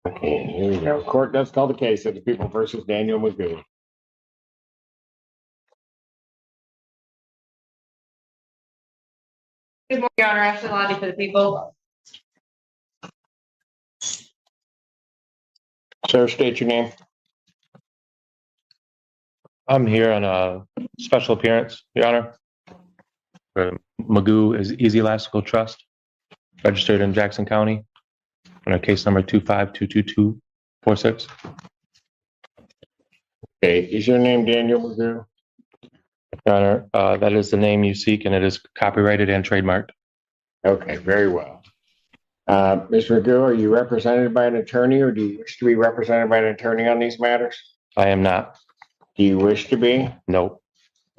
Okay, here we go. Court does call the case of the people versus Daniel Magoo. Good morning, Your Honor. Ashley Lottie for the people. Sir, state your name. I'm here on a special appearance, Your Honor. For Magoo is Easy Elastical Trust, registered in Jackson County, on a case number 2522246. Okay, is your name Daniel Magoo? Your Honor, that is the name you seek, and it is copyrighted and trademarked. Okay, very well. Mr. Magoo, are you represented by an attorney, or do you wish to be represented by an attorney on these matters? I am not. Do you wish to be? No,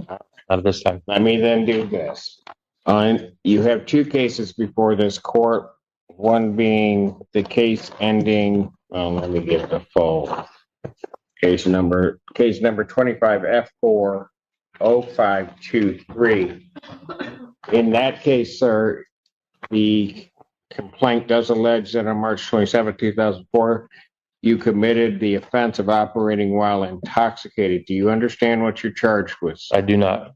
not at this time. Let me then do this. You have two cases before this court, one being the case ending, let me get the full case number 25F40523. In that case, sir, the complaint does allege that on March 27, 2004, you committed the offense of operating while intoxicated. Do you understand what you're charged with? I do not.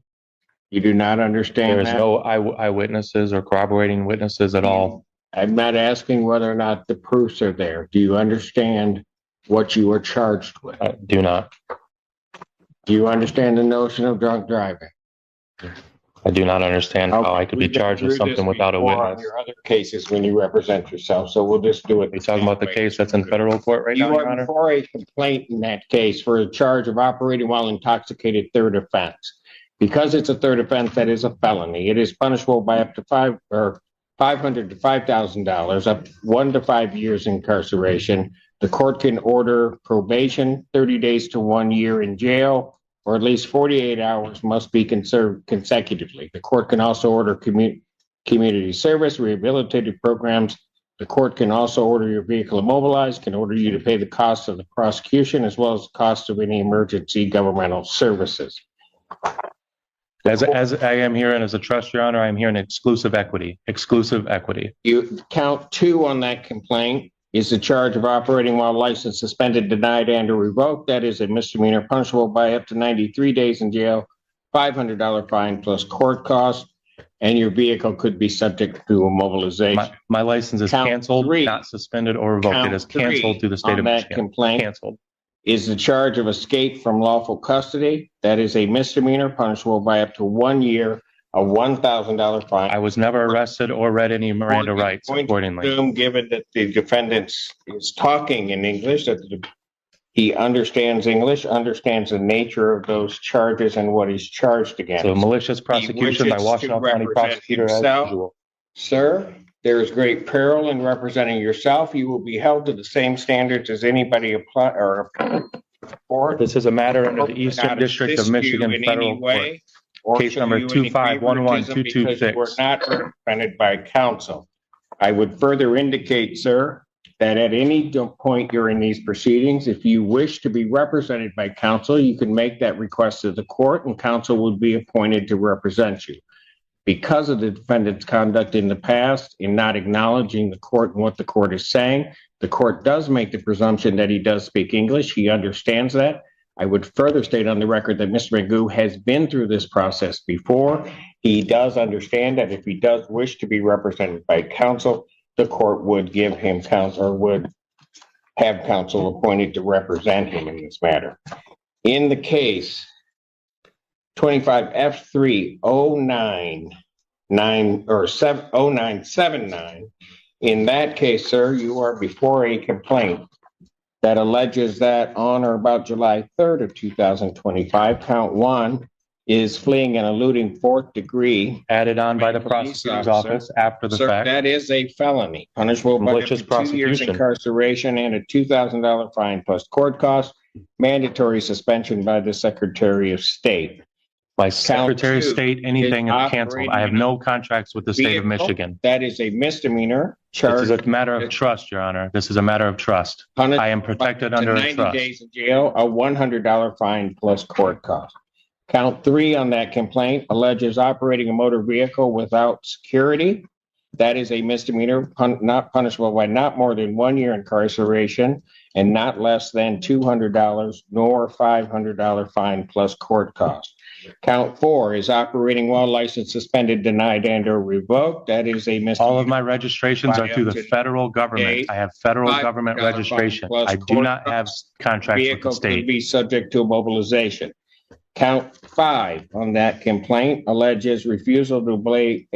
You do not understand There is that? no eyewitnesses or corroborating witnesses at all. I'm not asking whether or not the proofs are there. Do you understand what you were charged with? I do not. Do you understand the notion of drunk driving? I do not understand how I could be We've been charged with through this something without a before on witness. your other cases when you represent yourself, so we'll just do it. Are you talking about the case that's in federal court right now, You Your are Honor? before a complaint in that case for a charge of operating while intoxicated, third offense. Because it's a third offense, that is a felony. It is punishable by up to $500 to $5,000, up 1 to 5 years incarceration. The court can order probation, 30 days to 1 year in jail, or at least 48 hours must be conserved consecutively. The court can also order community service, rehabilitative programs. The court can also order your vehicle immobilized, can order you to pay the cost of the prosecution, as well as the cost of any emergency governmental services. As I am here and as a trust, Your Honor, I am here in exclusive equity. Exclusive equity. You count 2 on that complaint is the charge of operating while license suspended, denied, and or revoked. That is a misdemeanor punishable by up to 93 days in jail, $500 fine plus court costs, and your vehicle could be subject to immobilization. My license is Count canceled, 3. not suspended or revoked. Count It is 3 canceled through the state on of that Michigan. complaint Canceled. is the charge of escape from lawful custody. That is a misdemeanor punishable by up to 1 year, a $1,000 fine. I was never arrested or read any Miranda rights accordingly. Assume, given that the defendant is talking in English, that he understands English, understands the nature of those charges and what he's charged against. So malicious prosecution by wishes Washington to County represent prosecutor as himself. usual. Sir, there is great peril in representing yourself. You will be held to the same standards as anybody apply or for. This is a matter under the Eastern District of Michigan Federal Court. Case number 2511226. We're not represented by counsel. I would further indicate, sir, that at any point during these proceedings, if you wish to be represented by counsel, you can make that request to the court and counsel would be appointed to represent you. Because of the defendant's conduct in the past in not acknowledging the court and what the court is saying, the court does make the presumption that he does speak English. He understands that. I would further state on the record that Mr. Magoo has been through this process before. He does understand that if he does wish to be represented by counsel, the court would give him counsel or would have counsel appointed to represent him in this matter. In the case 25F30979, in that case, sir, you are before a complaint that alleges that on or about July 3rd of 2025, count 1 is fleeing and eluding 4th degree. Added on by the prosecutor's office after the fact. That is a felony, punishable by up to 2 years incarceration and a $2,000 fine plus court costs, mandatory suspension by the Secretary of State. My Secretary of State, anything is canceled. I have no contracts with the state of Michigan. That is a misdemeanor charge. This is a matter of trust, Your Honor. This is a matter of trust. I am protected under a 90 trust. days in jail, a $100 fine plus court costs. Count 3 on that complaint alleges operating a motor vehicle without security. That is a misdemeanor, not punishable by not more than 1 year incarceration and not less than $200 nor $500 fine plus court costs. Count 4 is operating while license suspended, denied, and or revoked. That is a misdemeanor. All of my registrations are through the federal government. I have federal government registration. I do not have contracts with the Vehicle could state. be subject to mobilization. Count 5 on that complaint alleges refusal to obey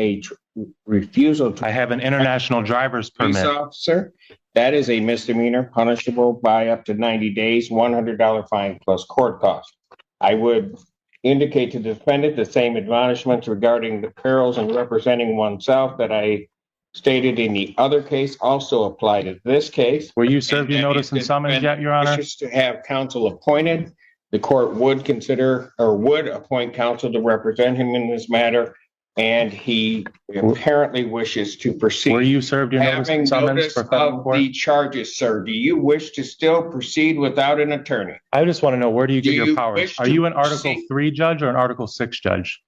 refusal to I have an international driver's police permit. officer. That is a misdemeanor punishable by up to 90 days, $100 fine plus court costs. I would indicate to the defendant the same admonishments regarding the perils in representing oneself that I stated in the other case also apply to this case. Were you served your notice and summons yet, Your Honor? Wishes to have counsel appointed. The court would consider or would appoint counsel to represent him in this matter, and he apparently wishes to proceed. Were you served your notice Having and summons notice for federal of court? the charges, sir, do you wish to still proceed without an attorney? I just want to know, where do you get Do your you powers? wish Are to you an Article proceed? 3 judge or an Article 6 judge?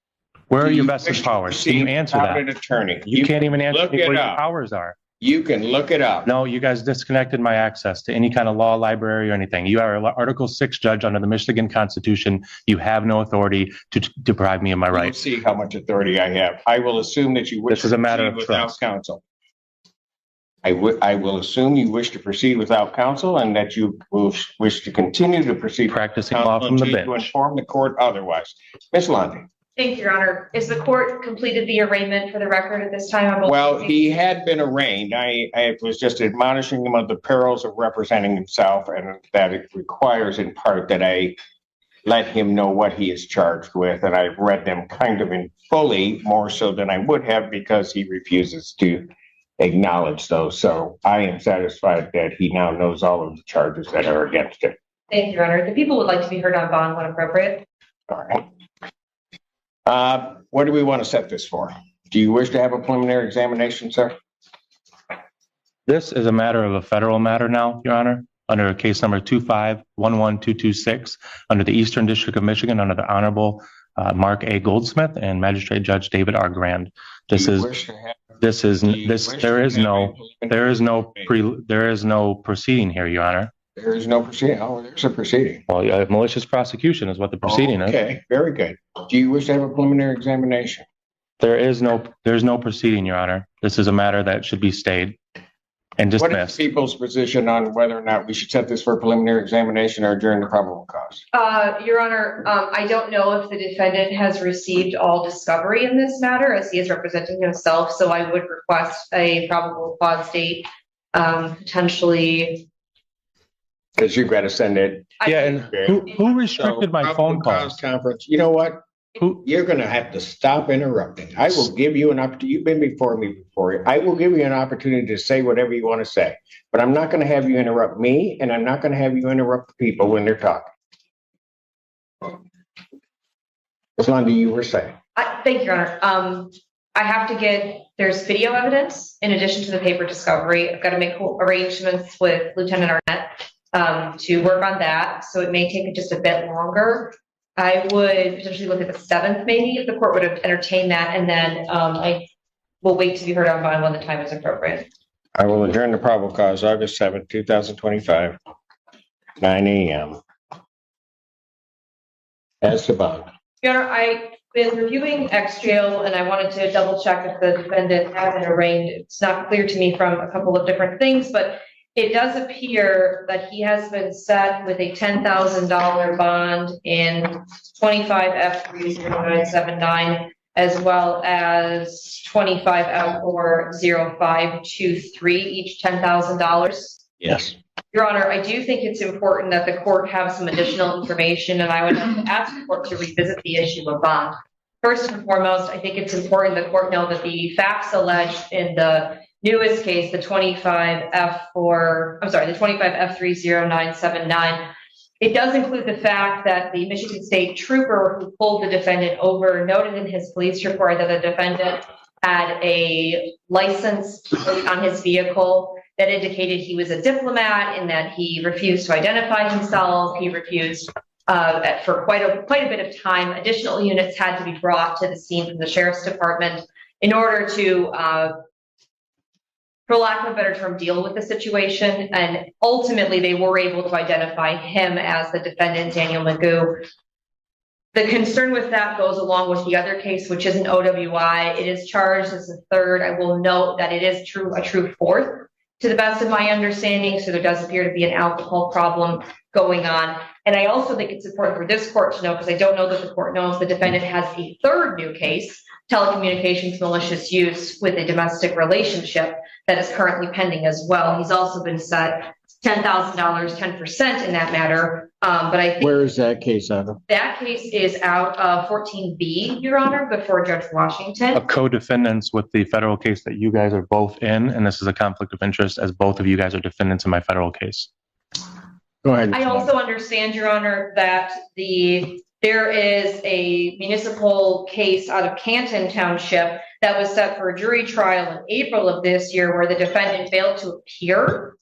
Where are Do your you vested wish to powers? Can you proceed answer without that? an attorney? You can't even answer look me it what your up. powers are. You can look it up. No, you guys disconnected my access to any kind of law library or anything. You are an Article 6 judge under the Michigan Constitution. You have no authority to deprive me of my We'll rights. see how much authority I have. I will assume that you wish This is to a matter proceed of without trust. counsel. I will assume you wish to proceed without counsel and that you will wish to continue to proceed. Practicing law from the until you bench. inform the court otherwise. Ms. Lundy. Thank you, Your Honor. Is the court completed the arraignment for the record at this time? on both Well, cases? he had been arraigned. I was just admonishing him of the perils of representing himself and that it requires in part that I let him know what he is charged with. And I've read them kind of in fully, more so than I would have because he refuses to acknowledge those. So I am satisfied that he now knows all of the charges that are against him. Thank you, Your Honor. The people would like to be heard on bond when appropriate. All right. What do we want to set this for? Do you wish to have a preliminary examination, sir? This is a matter of a federal matter now, Your Honor, under case number 2511226, under the Eastern District of Michigan, under the Honorable Mark A. Goldsmith and Magistrate Judge David R. Grand. There is no proceeding here, Your Honor. There is no proceeding. Oh, there's a proceeding. Well, malicious prosecution is what the proceeding is. Okay, very good. Do you wish to have a preliminary examination? There's no proceeding, Your Honor. This is a matter that should be stayed and What is dismissed. the people's position on whether or not we should set this for a preliminary examination or adjourn the probable cause? Your Honor, I don't know if the defendant has received all discovery in this matter as he is representing himself, so I would request a probable cause date, potentially. Because you've got to send it. Yeah, and who restricted my phone Probable calls? cause conference. You know what? You're going to have to stop interrupting. I will give you an opportunity. You've been before me before. I will give you an opportunity to say whatever you want to say, but I'm not going to have you interrupt me, and I'm not going to have you interrupt the people when they're talking. As long as you were saying. Thank you, Your Honor. I have to there's video evidence in addition to the paper discovery. I've got to make arrangements with Lieutenant Arnett to work on that. So it may take just a bit longer. I would potentially look at the 7th, maybe, if the court would have entertained that. And then I will wait to be heard on bond when the time is appropriate. I will adjourn the probable cause August 7th, 2025, 9 a.m. As to bond. Your Honor, I've been reviewing X-Jail and I wanted to double check if the defendant has been arraigned. It's not clear to me from a couple of different things, but it does appear that he has been set with a $10,000 bond in 25F30979, as well as 25F40523, each $10,000. Yes. Your Honor, I do think it's important that the court have some additional information, and I would like to ask the court to revisit the issue of bond. First and foremost, I think it's important the court know that the facts alleged in the newest case, the 25F30979, it does include the fact that the Michigan State trooper who pulled the defendant over noted in his police report that the defendant had a license on his vehicle that indicated he was a diplomat and that he refused to identify himself. He refused for quite a bit of time. Additional units had to be brought to the scene from the sheriff's department in order to for lack of a better term, deal with the situation. And ultimately, they were able to identify him as the defendant, Daniel Magoo. The concern with that goes along with the other case, which is an OWI. It is charged as a third. I will note that it is a true fourth, to the best of my understanding. So there does appear to be an alcohol problem going on. And I also think it's important for this court to know, because I don't know that the court knows, the defendant has a third new case, telecommunications malicious use with a domestic relationship, that is currently pending as well. He's also been set $10,000, 10% in that matter. But I think Where is that case out of? that case is out of 14B, Your Honor, before Judge Washington. A co-defendants with the federal case that you guys are both in, and this is a conflict of interest as both of you guys are defendants in my federal case. Go ahead. I also understand, Your Honor, that there is a municipal case out of Canton Township that was set for a jury trial in April of this year, where the defendant failed to appear.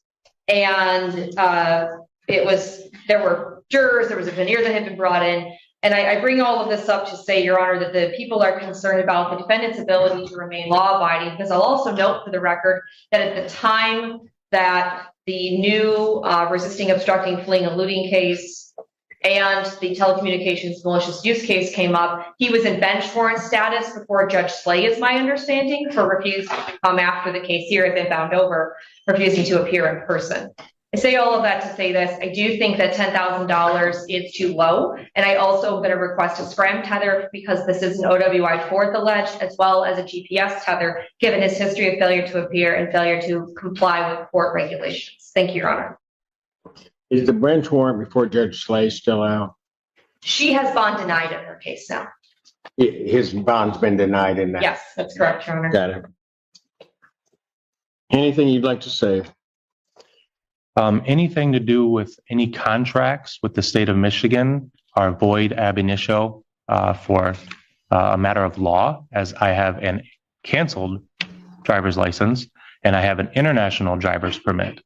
And there were jurors, there was a veneer that had been brought in. And I bring all of this up to say, Your Honor, that the people are concerned about the defendant's ability to remain law-abiding, because I'll also note for the record that at the time that the new resisting, obstructing, fleeing, eluding case and the telecommunications malicious use case came up, he was in bench warrant status before Judge Slay, is my understanding, for refusing to come after the case here had been bound over, refusing to appear in person. I say all of that to say this. I do think that $10,000 is too low. And I also am going to request a scram tether, because this is an OWI fourth alleged, as well as a GPS tether, given his history of failure to appear and failure to comply with court regulations. Thank you, Your Honor. Is the bench warrant before Judge Slay still out? She has bond denied in her case now. His bond's been denied in that. Yes, that's correct, Your Honor. Got it. Anything you'd like to say? Anything to do with any contracts with the state of Michigan are void ab initio for a matter of law, as I have an canceled driver's license and I have an international driver's permit.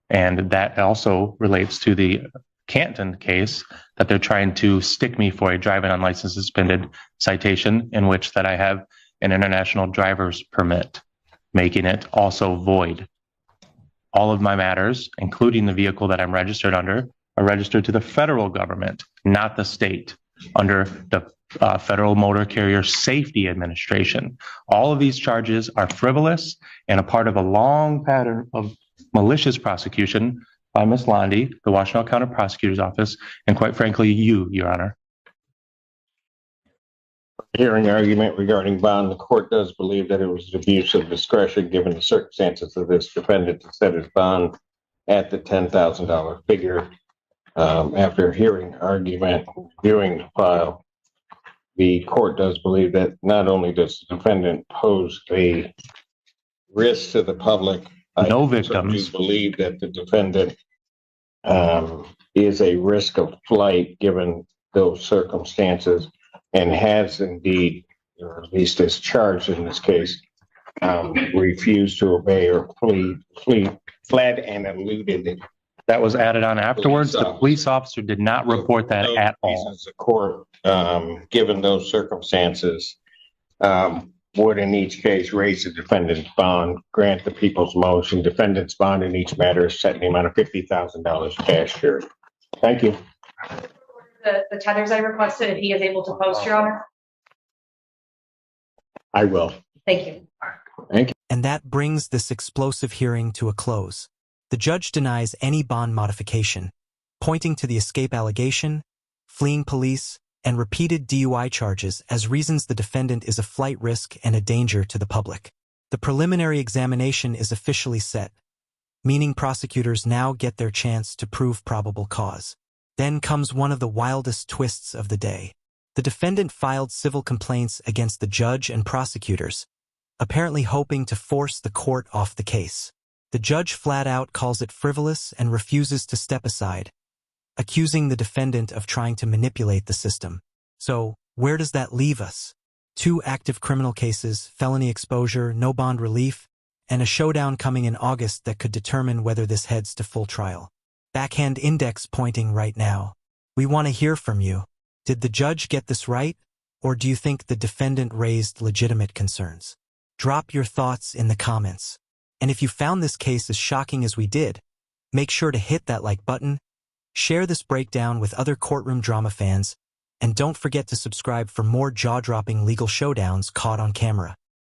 And that also relates to the Canton case that they're trying to stick me for a driving unlicensed suspended citation, in which that I have an international driver's permit, making it also void. All of my matters, including the vehicle that I'm registered under, are registered to the federal government, not the state, under the Federal Motor Carrier Safety Administration. All of these charges are frivolous and a part of a long pattern of malicious prosecution by Ms. Londy, the Washtenaw County Prosecutor's Office, and quite frankly, you, Your Honor. Hearing argument regarding bond, the court does believe that it was an abuse of discretion, given the circumstances of this defendant, to set his bond at the $10,000 figure. After hearing argument, viewing the file, the court does believe that not only does the defendant pose a risk to the public, No I victims. do believe that the defendant is a risk of flight given those circumstances, and has indeed, or at least is charged in this case, refused to obey or fled and eluded. That was added on afterwards. The police officer did not report that at all. The court, given those circumstances, would in each case raise the defendant's bond, grant the people's motion. Defendant's bond in each matter is set in the amount of $50,000 cash here. Thank you. The tethers I requested, if he is able to post, Your Honor. I will. Thank you. Thank you. And that brings this explosive hearing to a close. The judge denies any bond modification, pointing to the escape allegation, fleeing police, and repeated DUI charges as reasons the defendant is a flight risk and a danger to the public. The preliminary examination is officially set, meaning prosecutors now get their chance to prove probable cause. Then comes one of the wildest twists of the day. The defendant filed civil complaints against the judge and prosecutors, apparently hoping to force the court off the case. The judge flat out calls it frivolous and refuses to step aside, accusing the defendant of trying to manipulate the system. So, where does that leave us? 2 active criminal cases, felony exposure, no bond relief, and a showdown coming in August that could determine whether this heads to full trial. Backhand index pointing right now. We want to hear from you. Did the judge get this right, or do you think the defendant raised legitimate concerns? Drop your thoughts in the comments. And if you found this case as shocking as we did, make sure to hit that like button, share this breakdown with other courtroom drama fans, and don't forget to subscribe for more jaw-dropping legal showdowns caught on camera.